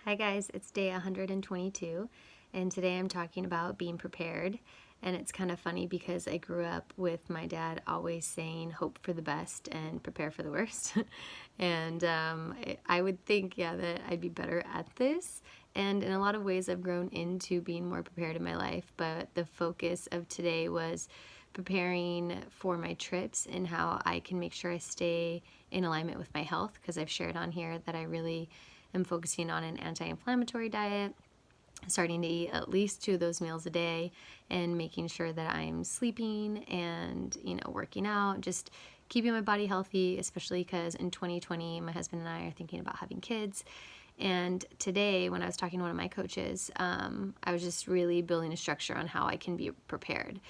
Hi guys, it's day 122 and today I'm talking about being prepared. And it's kind of funny because I grew up with my dad always saying hope for the best and prepare for the worst. and I would think, yeah, that I'd be better at this. And in a lot of ways I've grown into being more prepared in my life, but the focus of today was preparing for my trips and how I can make sure I stay in alignment with my health, because I've shared on here that I really am focusing on an anti-inflammatory diet, starting to eat at least 2 of those meals a day, and making sure that I'm sleeping and, working out, just keeping my body healthy, especially because in 2020, my husband and I are thinking about having kids. And today, when I was talking to one of my coaches, I was just really building a structure on how I can be prepared.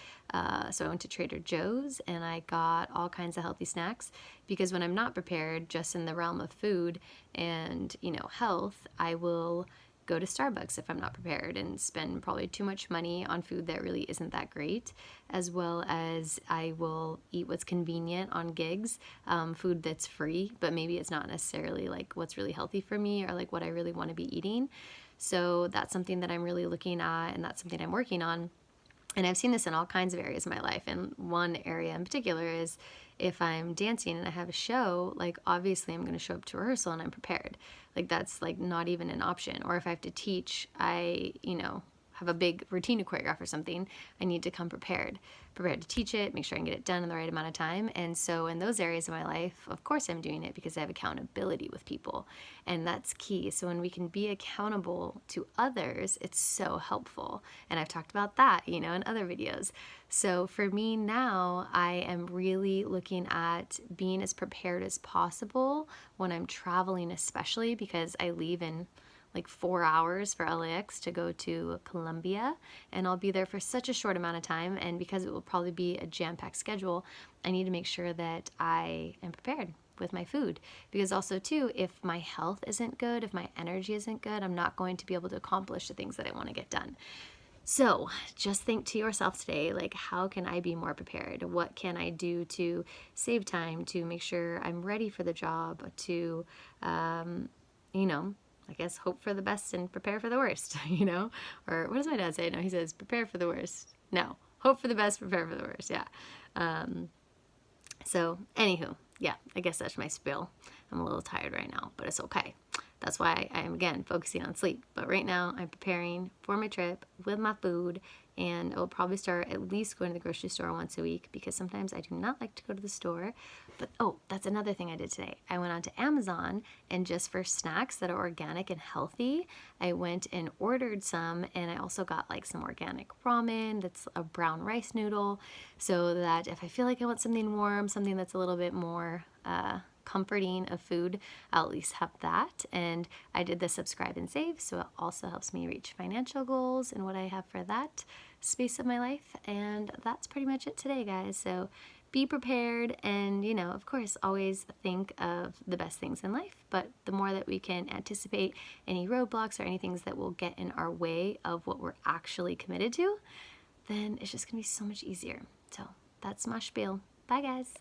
So I went to Trader Joe's and I got all kinds of healthy snacks, because when I'm not prepared, just in the realm of food and, health, I will go to Starbucks if I'm not prepared and spend probably too much money on food that really isn't that great, as well as I will eat what's convenient on gigs, food that's free, but maybe it's not necessarily like what's really healthy for me or like what I really want to be eating. So that's something that I'm really looking at, and that's something I'm working on. And I've seen this in all kinds of areas of my life. And one area in particular is if I'm dancing and I have a show, like obviously I'm going to show up to rehearsal and I'm prepared. Like that's like not even an option. Or if I have to teach, I, have a big routine to choreograph or something, I need to come prepared to teach it, make sure I can get it done in the right amount of time. And so in those areas of my life, of course I'm doing it because I have accountability with people, and that's key. So when we can be accountable to others, it's so helpful. And I've talked about that, in other videos. So for me now, I am really looking at being as prepared as possible when I'm traveling, especially because I leave in like 4 hours for LAX to go to Colombia, and I'll be there for such a short amount of time. And because it will probably be a jam-packed schedule, I need to make sure that I am prepared with my food, because also too, if my health isn't good, if my energy isn't good, I'm not going to be able to accomplish the things that I want to get done. So just think to yourself today, like, how can I be more prepared? What can I do to save time, to make sure I'm ready for the job, to, I guess, hope for the best and prepare for the worst, Or what does my dad say? No, he says, prepare for the worst. No, hope for the best, prepare for the worst. Yeah. So anywho, yeah, I guess that's my spiel. I'm a little tired right now, but it's okay. That's why I am, again, focusing on sleep. But right now, I'm preparing for my trip with my food, and I'll probably start at least going to the grocery store once a week, because sometimes I do not like to go to the store. But, oh, that's another thing I did today. I went onto Amazon, and just for snacks that are organic and healthy, I went and ordered some, and I also got like some organic ramen that's a brown rice noodle, so that if I feel like I want something warm, something that's a little bit more comforting of food, I'll at least have that. And I did the subscribe and save, so it also helps me reach financial goals and what I have for that space of my life. And that's pretty much it today, guys. So be prepared, and of course, always think of the best things in life. But the more that we can anticipate any roadblocks or any things that will get in our way of what we're actually committed to, then it's just gonna be so much easier. So that's my spiel. Bye, guys.